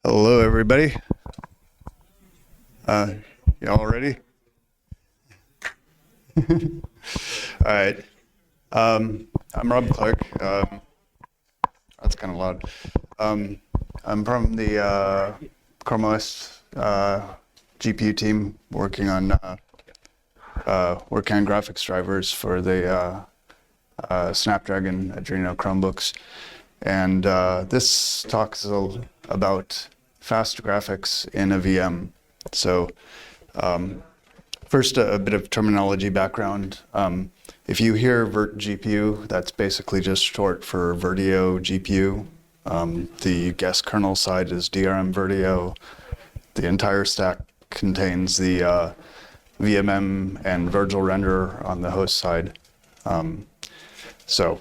Hello, everybody. Y'all ready? All right. I'm Rob Clark. That's kind of loud. I'm from the ChromeOS GPU team, working on graphics drivers for the Snapdragon Adreno Chromebooks. And this talks about fast graphics in a VM. So first, a bit of terminology background. If you hear VertGPU, that's basically just short for VertGPU. The guest kernel side is DRM Vertio. The entire stack contains the VMM and virglrenderer on the host side. So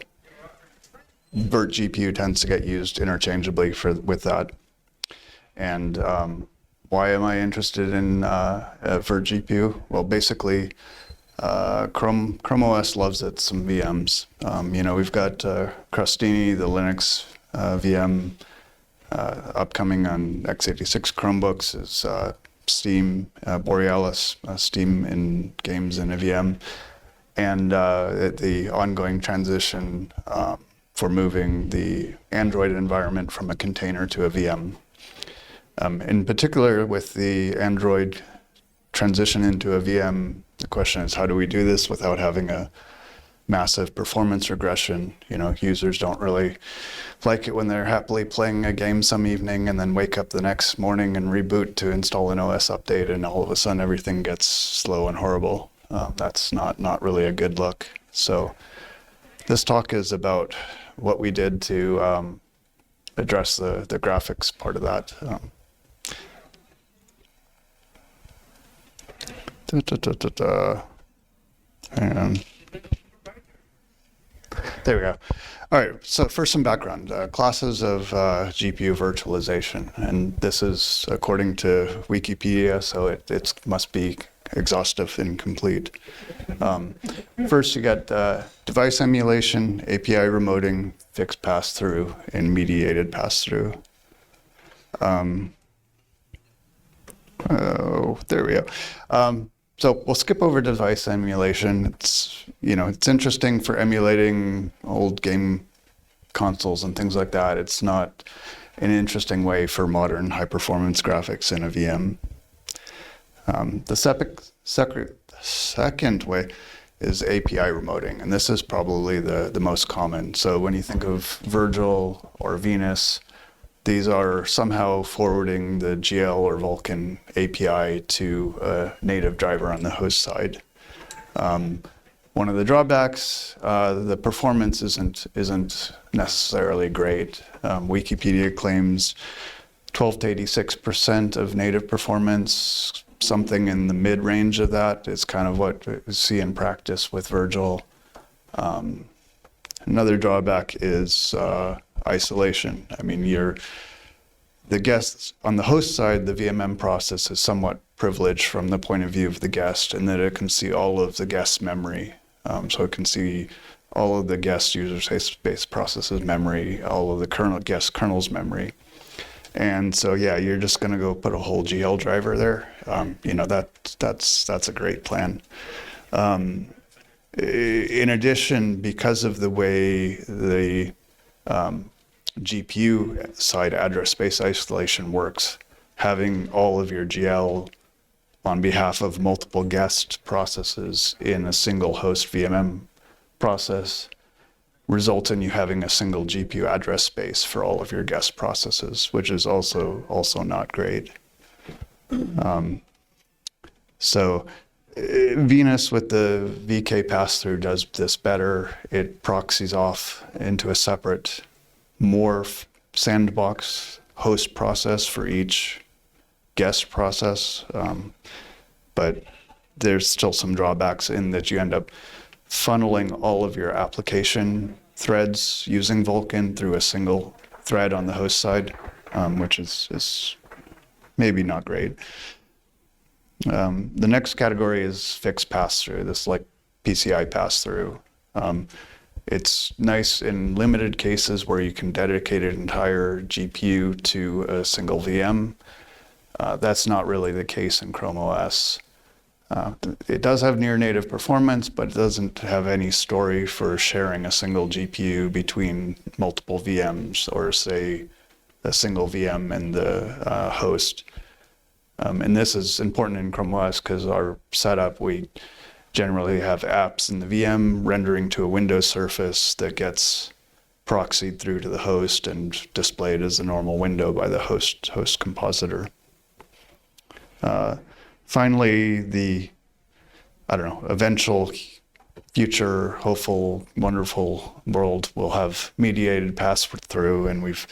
virtGPU tends to get used interchangeably with that. And why am I interested in virtGPU? Well, basically, ChromeOS loves its some VMs. We've got Crostini, the Linux VM, upcoming on x86 Chromebooks is Steam, Borealis, Steam in games in a VM, and the ongoing transition for moving the Android environment from a container to a VM. In particular, with the Android transition into a VM, the question is, how do we do this without having a massive performance regression? Users don't really like it when they're happily playing a game some evening and then wake up the next morning and reboot to install an OS update, and all of a sudden everything gets slow and horrible. That's not really a good look. So this talk is about what we did to address the graphics part of that. And there we go. All right, so first some background. Classes of GPU virtualization, and this is according to Wikipedia, so it must be exhaustive and complete. First, you got device emulation, API remoting, fixed pass-through, and mediated pass-through. There we go. So we'll skip over device emulation. It's interesting for emulating old game consoles and things like that. It's not an interesting way for modern high-performance graphics in a VM. The second way is API remoting, and this is probably the most common. So when you think of VergL or Venus, these are somehow forwarding the GL or Vulcan API to a native driver on the host side. One of the drawbacks, the performance isn't necessarily great. Wikipedia claims 12 to 86% of native performance. Something in the mid-range of that is kind of what we see in practice with VergL. Another drawback is isolation. I mean, the guests on the host side, the VMM process is somewhat privileged from the point of view of the guest, in that it can see all of the guest's memory. So it can see all of the guest user space processes memory, all of the guest kernel's memory. And so, yeah, you're just going to go put a whole GL driver there. That's a great plan. In addition, because of the way the GPU side address space isolation works, having all of your GL on behalf of multiple guest processes in a single host VMM process results in you having a single GPU address space for all of your guest processes, which is also not great. So Venus with the VK pass-through does this better. It proxies off into a separate moar sandbox host process for each guest process, but there's still some drawbacks in that you end up funneling all of your application threads using Vulcan through a single thread on the host side, which is maybe not great. The next category is fixed pass-through, this like PCI pass-through. It's nice in limited cases where you can dedicate an entire GPU to a single VM. That's not really the case in ChromeOS. It does have near native performance, but it doesn't have any story for sharing a single GPU between multiple VMs or, say, a single VM and the host. And this is important in ChromeOS because our setup, we generally have apps in the VM rendering to a Windows surface that gets proxied through to the host and displayed as a normal window by the host compositor. Finally, the, eventual future, hopeful, wonderful world will have mediated pass-through, and we've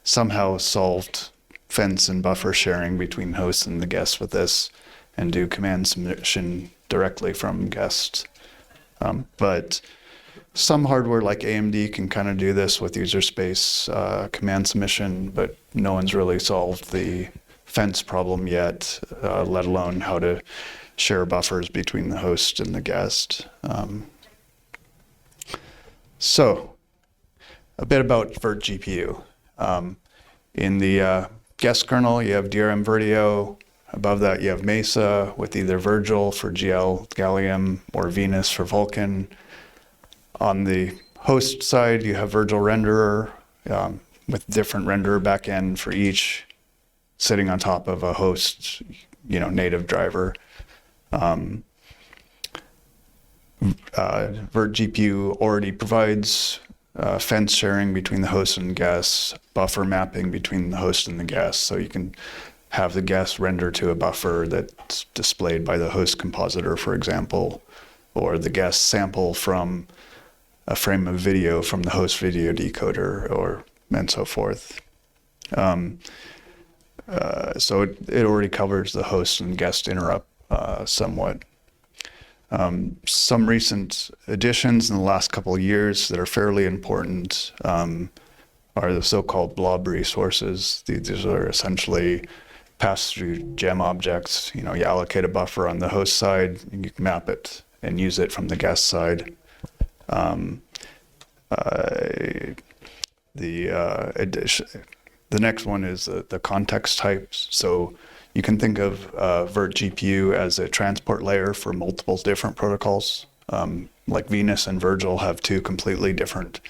somehow solved fence and buffer sharing between hosts and the guests with this, and do command submission directly from guests. But some hardware like AMD can kind of do this with user space command submission, but no one's really solved the fence problem yet, let alone how to share buffers between the host and the guest. So, a bit about VertGPU. In the guest kernel, you have DRM Vertio. Above that, you have Mesa with either VergL for GL, Gallium, or Venus for Vulcan. On the host side, you have virglrenderer with different renderer backend for each, sitting on top of a host, native driver. VertGPU already provides fence sharing between the host and guests, buffer mapping between the host and the guest, so you can have the guest render to a buffer that's displayed by the host compositor, for example, or the guest sample from a frame of video from the host video decoder, and so forth. So it already covers the host and guest interrupt somewhat. Some recent additions in the last couple of years that are fairly important are the so-called blob resources. These are essentially pass-through gem objects. You allocate a buffer on the host side, and you can map it and use it from the guest side. The next one is the context types. So you can think of VertGPU as a transport layer for multiple different protocols. Like Venus and VergL have two completely different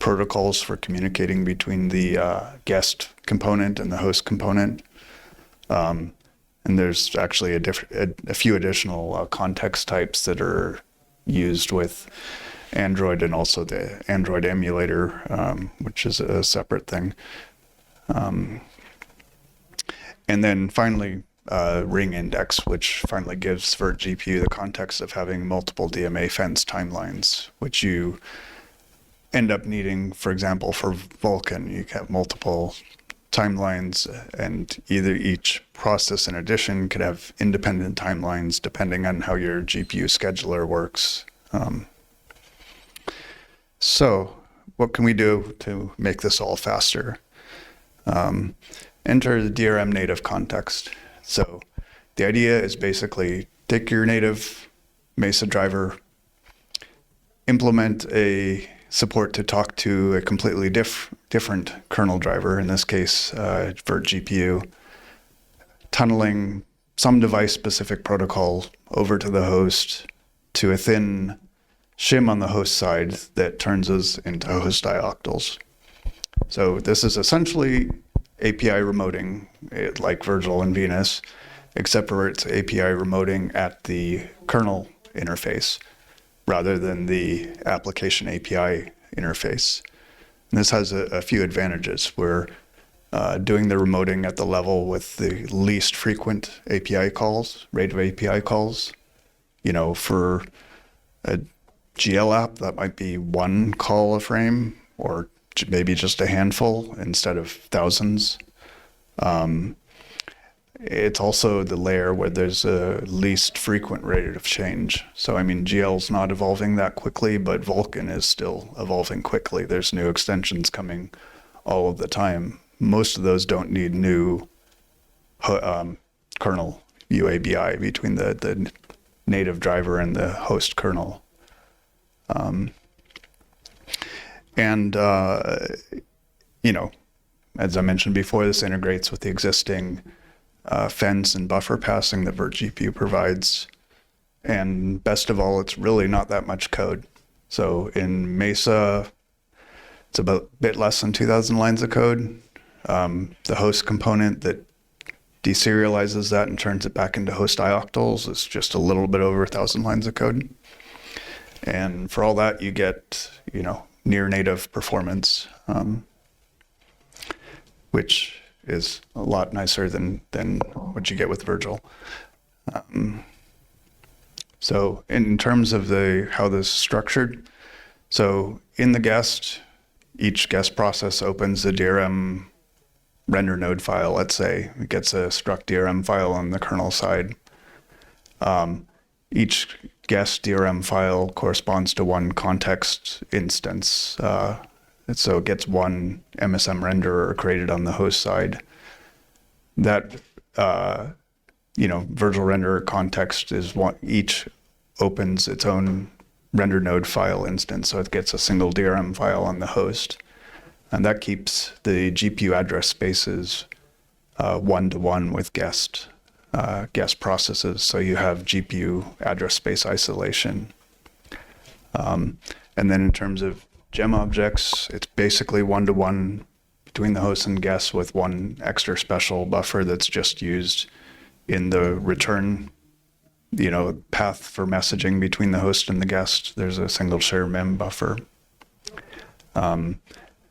protocols for communicating between the guest component and the host component. And there's actually a few additional context types that are used with Android and also the Android emulator, which is a separate thing. And then finally, ring index, which finally gives VertGPU the context of having multiple DMA fence timelines, which you end up needing, for example, for Vulcan. You have multiple timelines, and either each process in addition could have independent timelines depending on how your GPU scheduler works. So what can we do to make this all faster? Enter the DRM native context. So the idea is basically take your native Mesa driver, implement a support to talk to a completely different kernel driver, in this case, VertGPU, tunneling some device-specific protocol over to the host to a thin shim on the host side that turns us into host dioctals. So this is essentially API remoting, like VergL and Venus, except for it's API remoting at the kernel interface rather than the application API interface. And this has a few advantages. We're doing the remoting at the level with the least frequent API calls, rate of API calls. For a GL app, that might be one call a frame, or maybe just a handful instead of thousands. It's also the layer where there's a least frequent rate of change. So, GL's not evolving that quickly, but Vulcan is still evolving quickly. There's new extensions coming all of the time. Most of those don't need new kernel UABI between the native driver and the host kernel. And, you know, as I mentioned before, this integrates with the existing fence and buffer passing that VertGPU provides. And best of all, it's really not that much code. So in Mesa, it's about a bit less than 2,000 lines of code. The host component that deserializes that and turns it back into host ioctls is just a little bit over 1,000 lines of code. And for all that, you get, you know, near native performance, which is a lot nicer than what you get with VergL. So in terms of how this is structured, so in the guest, each guest process opens the DRM render node file, let's say. It gets a struct DRM file on the kernel side. Each guest DRM file corresponds to one context instance. So it gets one MSM renderer created on the host side. That, you know, virtual renderer context is one, each opens its own render node file instance. So it gets a single DRM file on the host. And that keeps the GPU address spaces one-to-one with guest processes. So you have GPU address space isolation. And then in terms of gem objects, it's basically one-to-one between the host and guest with one extra special buffer that's just used in the return, you know, path for messaging between the host and the guest. There's a single shared mem buffer.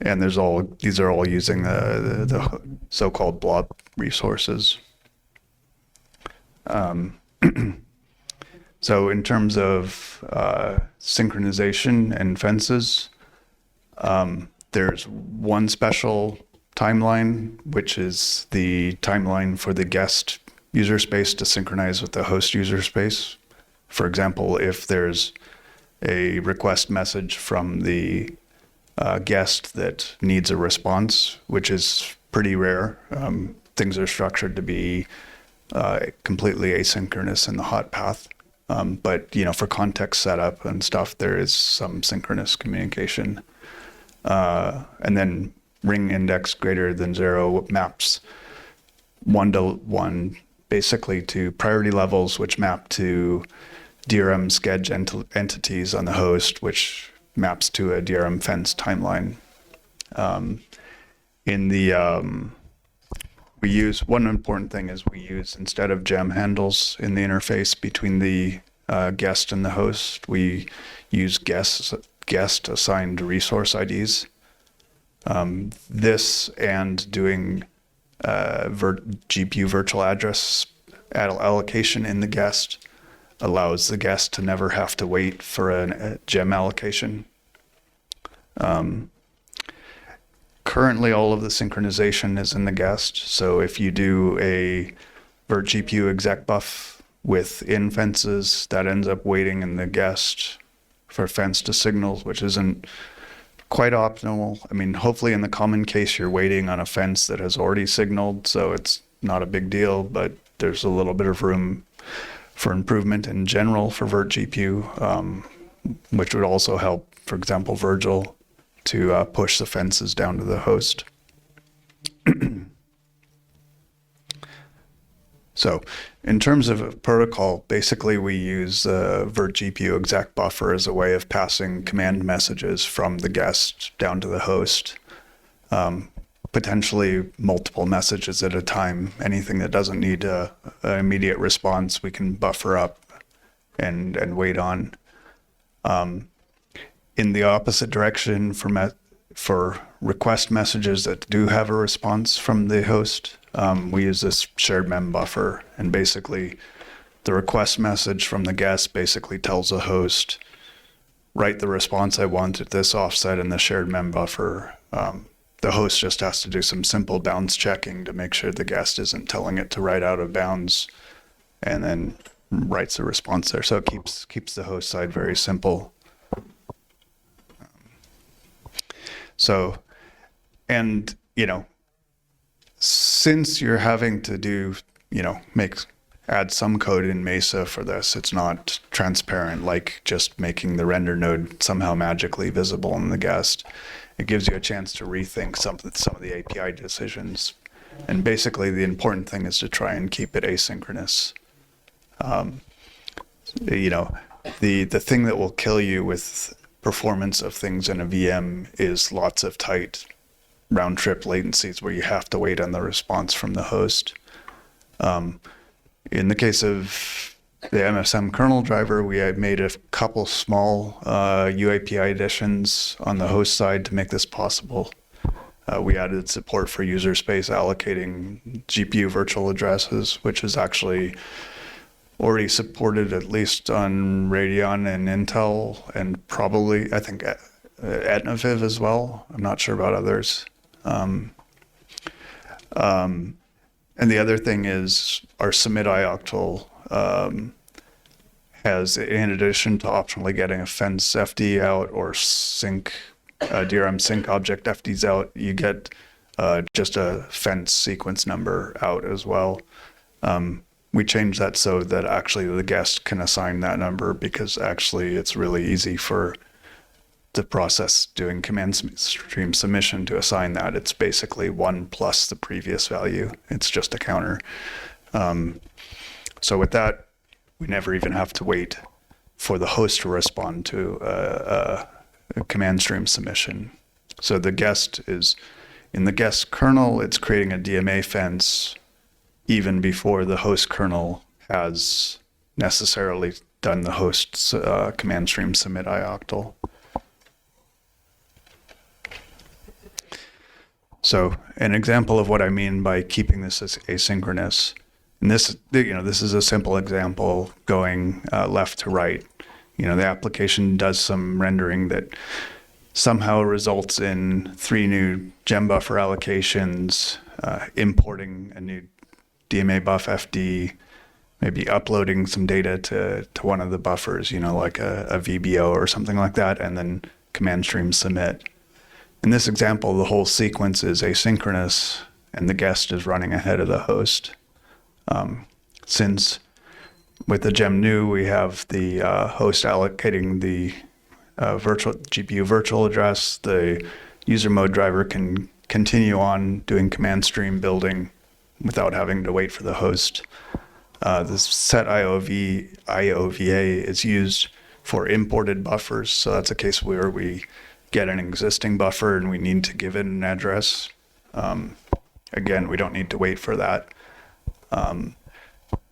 And these are all using the so-called blob resources. So in terms of synchronization and fences, there's one special timeline, which is the timeline for the guest user space to synchronize with the host user space. For example, if there's a request message from the guest that needs a response, which is pretty rare. Things are structured to be completely asynchronous in the hot path. But, you know, for context setup and stuff, there is some synchronous communication. And then ring index greater than 0 maps 1-to-1 basically to priority levels, which map to DRM schedule entities on the host, which maps to a DRM fence timeline. We use, one important thing is we use, instead of gem handles in the interface between the guest and the host, we use guest assigned resource IDs. This and doing GPU virtual address allocation in the guest allows the guest to never have to wait for a gem allocation. Currently, all of the synchronization is in the guest. So if you do a VertGPU exec buff within fences, that ends up waiting in the guest for fence to signals, which isn't quite optimal. I mean, hopefully in the common case, you're waiting on a fence that has already signaled, so it's not a big deal, but there's a little bit of room for improvement in general for VertGPU, which would also help, for example, VergL to push the fences down to the host. So in terms of protocol, basically we use VertGPU exec buffer as a way of passing command messages from the guest down to the host, potentially multiple messages at a time. Anything that doesn't need an immediate response, we can buffer up and wait on. In the opposite direction, for request messages that do have a response from the host, we use this shared mem buffer, and basically the request message from the guest basically tells the host, write the response I want at this offset in the shared mem buffer. The host just has to do some simple bounds checking to make sure the guest isn't telling it to write out of bounds, and then writes a response there. So it keeps the host side very simple. So, and, you know, since you're having to do, you know, make add some code in Mesa for this. It's not transparent like just making the render node somehow magically visible in the guest. It gives you a chance to rethink some of the API decisions. And basically the important thing is to try and keep it asynchronous. You know, the thing that will kill you with performance of things in a VM is lots of tight round trip latencies where you have to wait on the response from the host. In the case of the MSM kernel driver, we had made a couple small UAPI additions on the host side to make this possible. We added support for user space allocating GPU virtual addresses, which is actually already supported at least on Radeon and Intel, and probably, I think, Etnaviv as well. I'm not sure about others. And the other thing is our submit ioctl has, in addition to optionally getting a fence FD out or sync, DRM sync object FDs out, you get just a fence sequence number out as well. We changed that so that actually the guest can assign that number, because actually it's really easy for the process doing command stream submission to assign that. It's basically 1 plus the previous value. It's just a counter. So with that, we never even have to wait for the host to respond to a command stream submission. So the guest is, in the guest kernel, it's creating a DMA fence even before the host kernel has necessarily done the host's command stream submit ioctl. So an example of what I mean by keeping this as asynchronous, and this, this is a simple example going left to right. The application does some rendering that somehow results in 3 new gem buffer allocations, importing a new DMA buff FD, maybe uploading some data to one of the buffers, like a VBO or something like that, and then command stream submit. In this example, the whole sequence is asynchronous and the guest is running ahead of the host. Since with the gem new, we have the host allocating the GPU virtual address, the user mode driver can continue on doing command stream building without having to wait for the host. The set IOVA is used for imported buffers. So that's a case where we get an existing buffer and we need to give it an address. Again, we don't need to wait for that.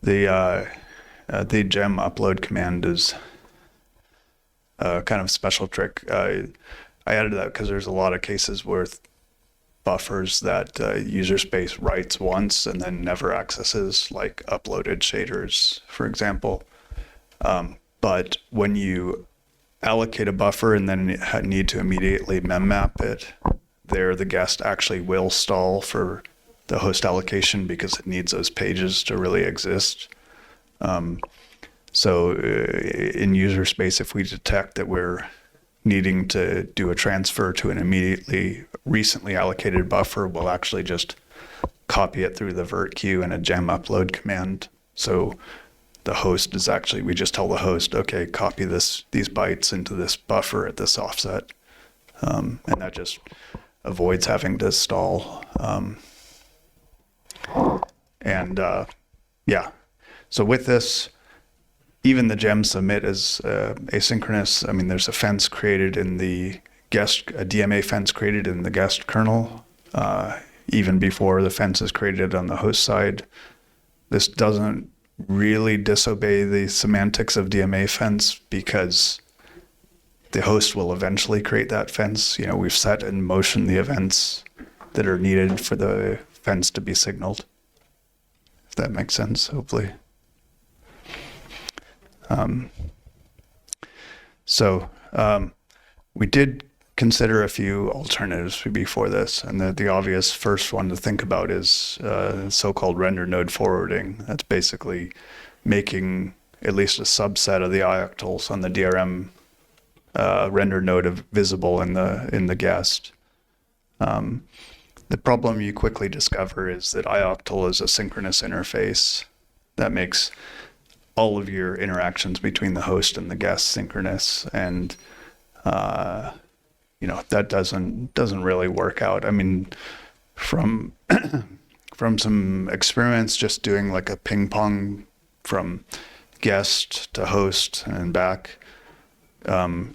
The gem upload command is kind of a special trick. I added that because there's a lot of cases where buffers that user space writes once and then never accesses, like uploaded shaders, for example. But when you allocate a buffer and then need to immediately memmap it, there the guest actually will stall for the host allocation because it needs those pages to really exist. So in user space, if we detect that we're needing to do a transfer to an recently allocated buffer, we'll actually just copy it through the virtq and a gem upload command. So the host is actually, we just tell the host, okay, copy these bytes into this buffer at this offset. And that just avoids having to stall. Yeah, so with this, even the gem submit is asynchronous. I mean, there's a fence created in the guest, a DMA fence created in the guest kernel, even before the fence is created on the host side. This doesn't really disobey the semantics of DMA fence because the host will eventually create that fence. We've set in motion the events that are needed for the fence to be signaled. If that makes sense, hopefully. We did consider a few alternatives before this, and the obvious first one to think about is so-called render node forwarding. That's basically making at least a subset of the ioctls on the DRM render node visible in the guest. The problem you quickly discover is that ioctl is a synchronous interface that makes all of your interactions between the host and the guest synchronous, and that doesn't really work out. I mean, from from some experience, just doing like a ping pong from guest to host and back, the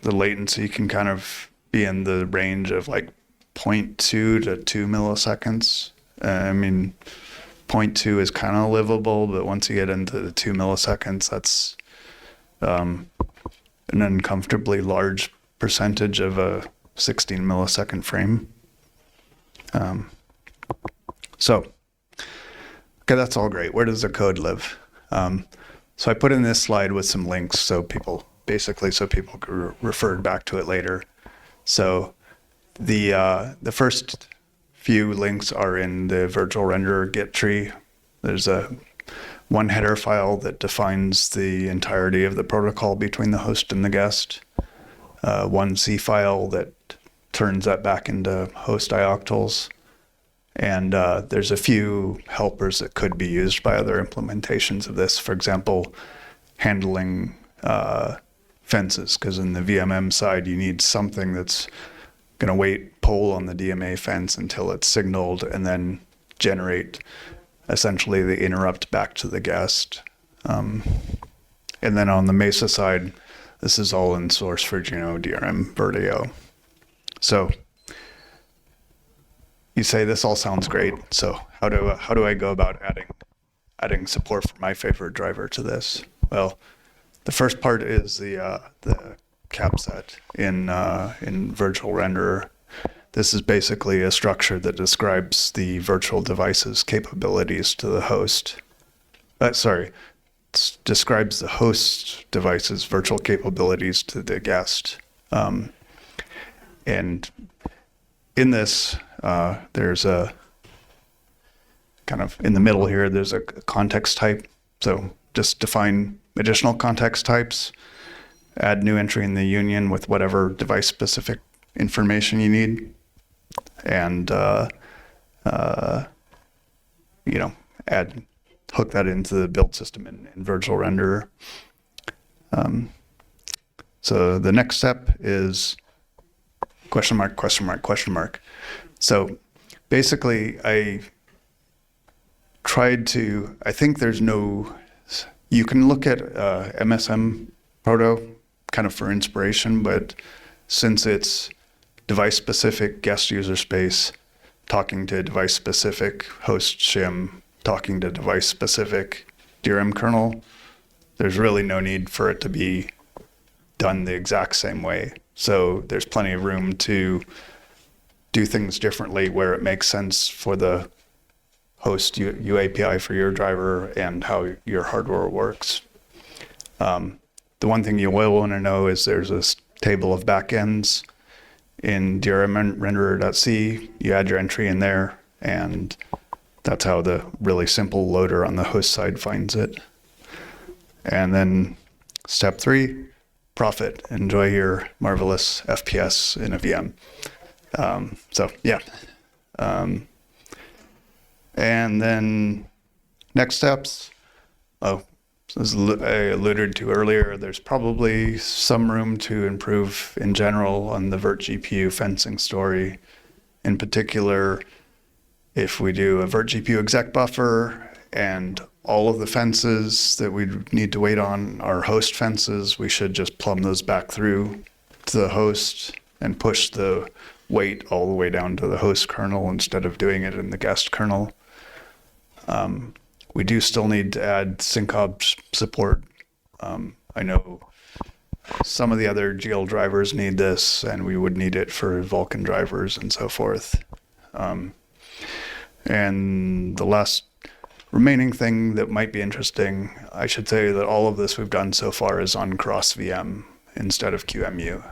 latency can kind of be in the range of like 0.2 to 2 milliseconds. I mean, 0.2 is kind of livable, but once you get into the 2 milliseconds, that's an uncomfortably large percentage of a 16 millisecond frame. So, okay, that's all great. Where does the code live? So I put in this slide with some links so people could refer back to it later. So the first few links are in the virglrenderer Git tree. There's one header file that defines the entirety of the protocol between the host and the guest. One C file that turns that back into host ioctls. And there's a few helpers that could be used by other implementations of this. For example, handling fences, because in the VMM side, you need something that's going to wait poll on the DMA fence until it's signaled and then generate essentially the interrupt back to the guest. And then on the Mesa side, this is all in source for DRM virtgl. So you say this all sounds great. So how do I go about adding support for my favorite driver to this? Well, the first part is the capset in virglrenderer. This is basically a structure that describes the virtual device's capabilities to the host. Describes the host device's virtual capabilities to the guest. And in this, there's a kind of in the middle here, there's a context type. So just define additional context types, add new entry in the union with whatever device-specific information you need, and hook that into the build system in virglrenderer. So the next step is question mark, question mark, question mark. So basically, I think you can look at MSM proto kind of for inspiration, but since it's device-specific guest user space, talking to device-specific host shim, talking to device-specific DRM kernel, there's really no need for it to be done the exact same way. So there's plenty of room to do things differently where it makes sense for the host UAPI for your driver and how your hardware works. The one thing you will want to know is there's a table of backends in drmrenderer.c. You add your entry in there, and that's how the really simple loader on the host side finds it. And then step 3, profit. Enjoy your marvelous FPS in a VM. And then next steps. As I alluded to earlier, there's probably some room to improve in general on the VertGPU fencing story. In particular, if we do a VertGPU exec buffer and all of the fences that we need to wait on are host fences, we should just plumb those back through to the host and push the wait all the way down to the host kernel instead of doing it in the guest kernel. We do still need to add syncob support. I know some of the other GL drivers need this, and we would need it for Vulcan drivers and so forth. And the last remaining thing that might be interesting, I should say that all of this we've done so far is on cross VM instead of QEMU.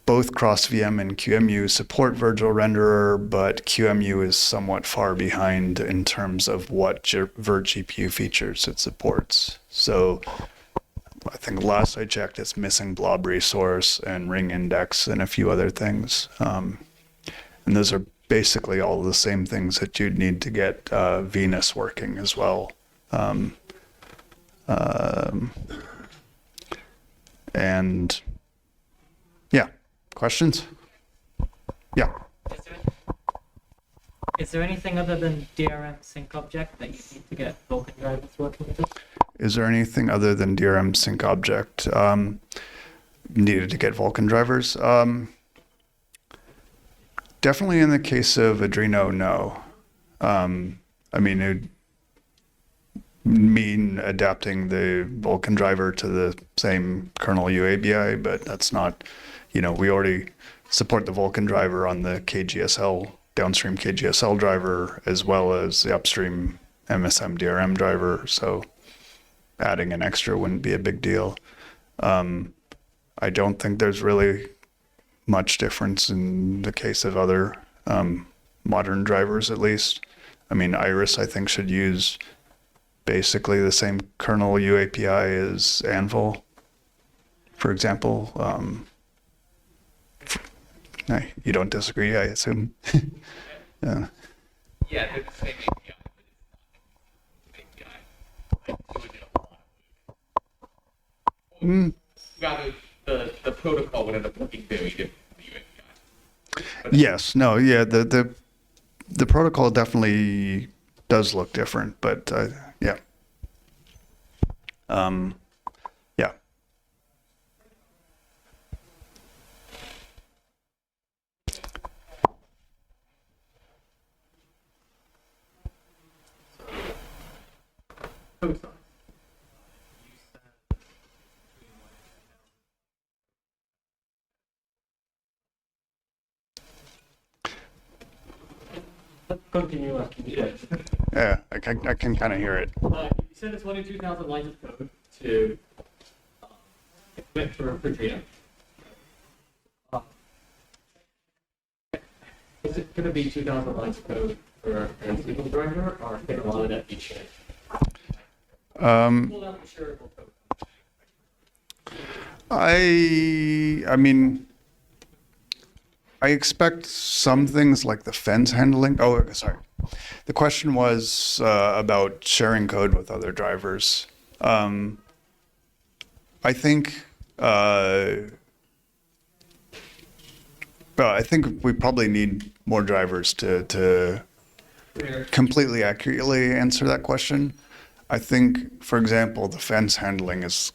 Both cross-VM and QEMU support virglrenderer, but QEMU is somewhat far behind in terms of what VertGPU features it supports. So I think last I checked, it's missing blob resource and ring index and a few other things. And those are basically all the same things that you'd need to get Venus working as well. And yeah, questions? Yeah. Is there anything other than DRM sync object that you need to get Vulcan drivers working with? Is there anything other than DRM sync object needed to get Vulcan drivers? Definitely in the case of Adreno, no. I mean, it would mean adapting the Vulcan driver to the same kernel UABI, but that's not, we already support the Vulcan driver on the KGSL, downstream KGSL driver, as well as the upstream MSM DRM driver. So adding an extra wouldn't be a big deal. I don't think there's really much difference in the case of other modern drivers, at least. I mean, Iris, I think, should use basically the same kernel UAPI as Anvil, for example. You don't disagree, I assume. Yeah. Yeah, they're the same API, but it's not API. Like, doing it a lot. Rather, the protocol would end up looking very different from the API. Yes, no, yeah, the protocol definitely does look different, but yeah. Yeah. Continue asking the question. Yeah, I can kind of hear it. You said it's 22,000 lines of code to implement for Adreno. Is it going to be 2,000 lines of code for a single driver, or can a lot of that be shared? Pull out the shareable code. I mean, I expect some things like the fence handling. Oh, sorry. The question was about sharing code with other drivers. I think we probably need more drivers to completely accurately answer that question. I think, for example, the fence handling is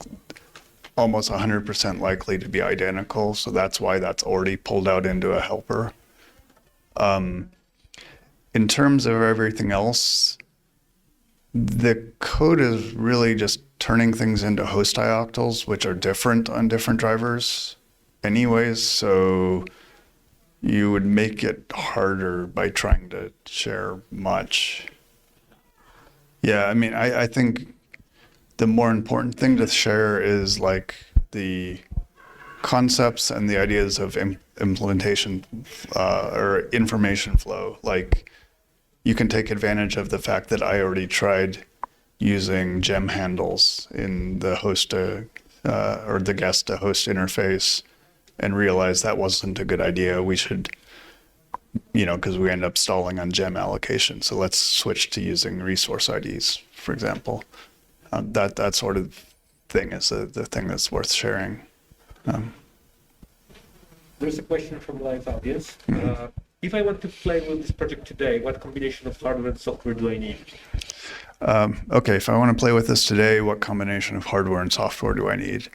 almost 100% likely to be identical, so that's why that's already pulled out into a helper. In terms of everything else, the code is really just turning things into host dioctals, which are different on different drivers anyways, so you would make it harder by trying to share much. Yeah, I mean, I think the more important thing to share is like the concepts and the ideas of implementation or information flow. Like you can take advantage of the fact that I already tried using gem handles in the host to, or the guest to host interface and realize that wasn't a good idea. We should, because we end up stalling on gem allocation. So let's switch to using resource IDs, for example. That sort of thing is the thing that's worth sharing. There's a question from live audience. If I want to play with this project today, what combination of hardware and software do I need? Okay, if I want to play with this today, what combination of hardware and software do I need?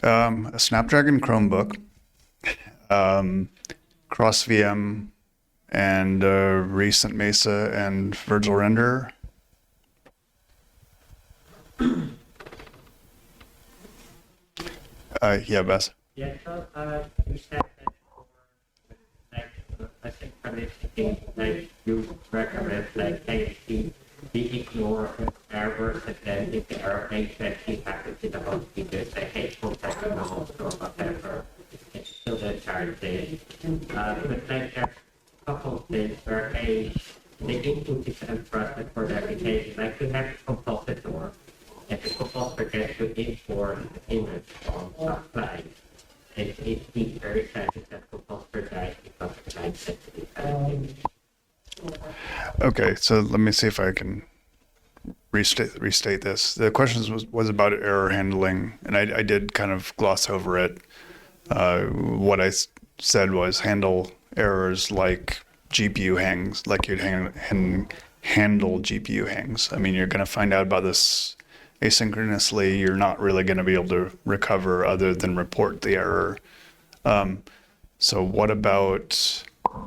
A Snapdragon Chromebook, cross VM, and a recent Mesa and virglrenderer. Yeah, Bess. Yeah, so you said that for I think basically like you recommend like the ignore errors and then if there are things that he happens in the host because they hate protect the host or whatever, it's still the charge there. But like there's a couple of things where the input is untrusted for the application, like you have a compositor, and the compositor gets to import the image from outside. it's very sensitive that composer dies because of time sensitivity. Okay, so let me see if I can restate this. The question was about error handling, and I did kind of gloss over it. What I said was handle errors like GPU hangs, like you'd handle GPU hangs. I mean, you're going to find out about this asynchronously. You're not really going to be able to recover other than report the error. So what about,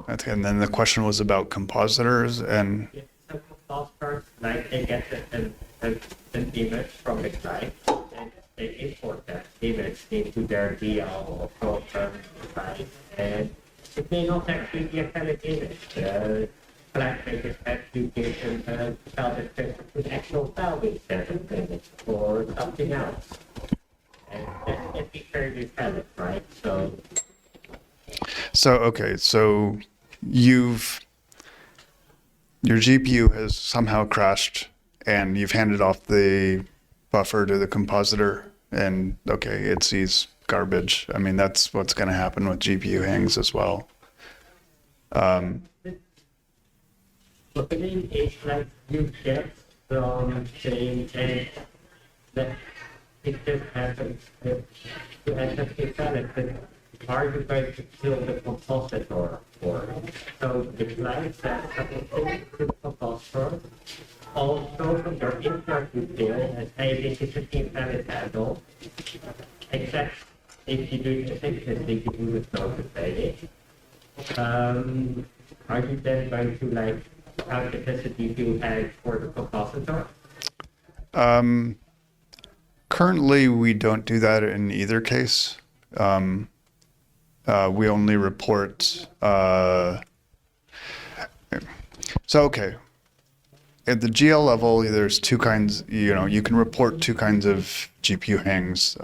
and then the question was about compositors and... Yeah, so compositors, like they get an image from the client, and they import that image into their DL or program device, and it may not actually be a valid image. Client may just have to give them a file description with actual file instead of image or something else. And that can be fairly valid, right? So, okay, so your GPU has somehow crashed and you've handed off the buffer to the compositor and okay, it sees garbage. I mean, that's what's going to happen with GPU hangs as well. But the thing is, like, you get from saying that it just happens to end up in valid, but are you going to kill the compositor for it? So the client says something to the compositor, also from your import detail, and say this is an invalid handle, except if you do the thing you do with notify it. Are you then going to, like, calculate the GPU hang for the compositor? Currently, we don't do that in either case. We only report. So, okay. At the GL level, there's two kinds, you can report two kinds of GPU hangs,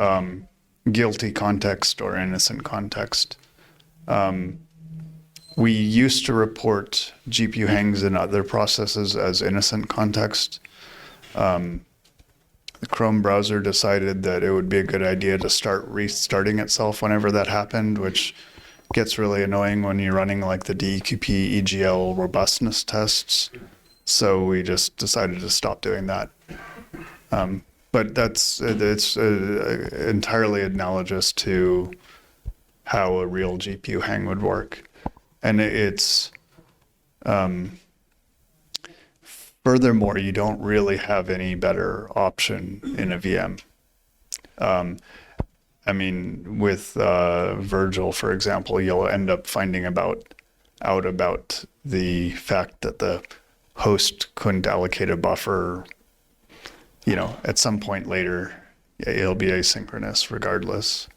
guilty context or innocent context. We used to report GPU hangs in other processes as innocent context. The Chrome browser decided that it would be a good idea to start restarting itself whenever that happened, which gets really annoying when you're running like the DEQP EGL robustness tests. So we just decided to stop doing that. But it's entirely analogous to how a real GPU hang would work. And it's, furthermore, you don't really have any better option in a VM. I mean, with VergL, for example, you'll end up finding out about the fact that the host couldn't allocate a buffer, at some point later. It'll be asynchronous regardless.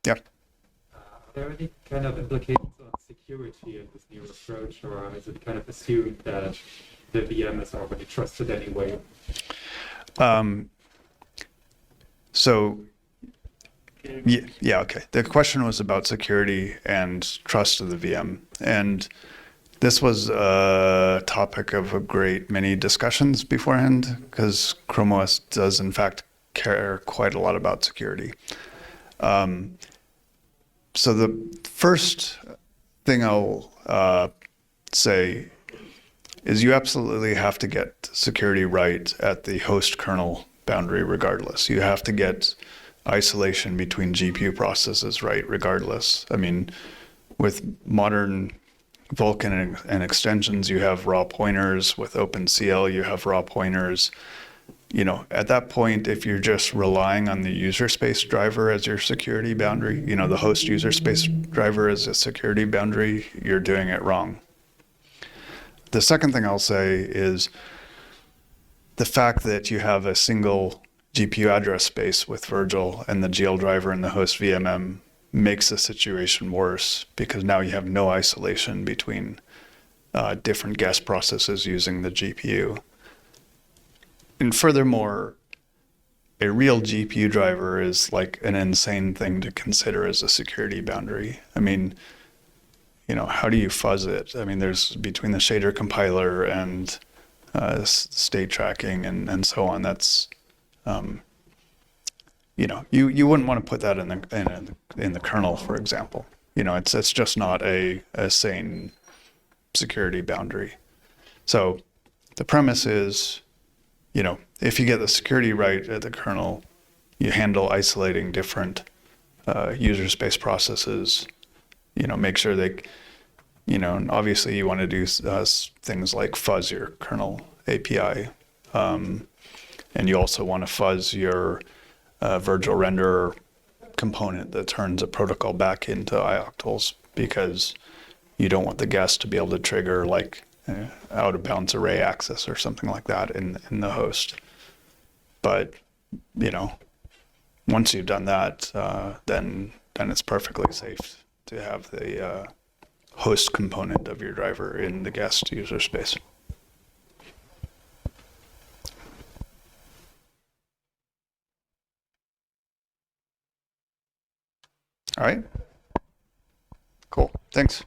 Yeah. Are there any kind of implications on security in this new approach, or is it kind of assumed that the VM is already trusted anyway? So, yeah, okay. The question was about security and trust of the VM. And this was a topic of a great many discussions beforehand, because ChromeOS does, in fact, care quite a lot about security. So the first thing I'll say is you absolutely have to get security right at the host kernel boundary regardless. You have to get isolation between GPU processes right regardless. I mean, with modern Vulcan and extensions, you have raw pointers. With OpenCL, you have raw pointers. At that point, if you're just relying on the user space driver as your security boundary, the host user space driver as a security boundary, you're doing it wrong. The second thing I'll say is the fact that you have a single GPU address space with VergL and the GL driver and the host VMM makes the situation worse, because now you have no isolation between different guest processes using the GPU. And furthermore, a real GPU driver is like an insane thing to consider as a security boundary. I mean, how do you fuzz it? I mean, there's between the shader compiler and state tracking and so on. That's you wouldn't want to put that in the kernel, for example. It's just not a sane security boundary. So the premise is, if you get the security right at the kernel, you handle isolating different user space processes. Make sure they, and obviously you want to do things like fuzz your kernel API, and you also want to fuzz your virglrenderer component that turns a protocol back into ioctls, because you don't want the guest to be able to trigger like out of bounds array access or something like that in the host. But once you've done that, then it's perfectly safe to have the host component of your driver in the guest user space. All right. Cool. Thanks.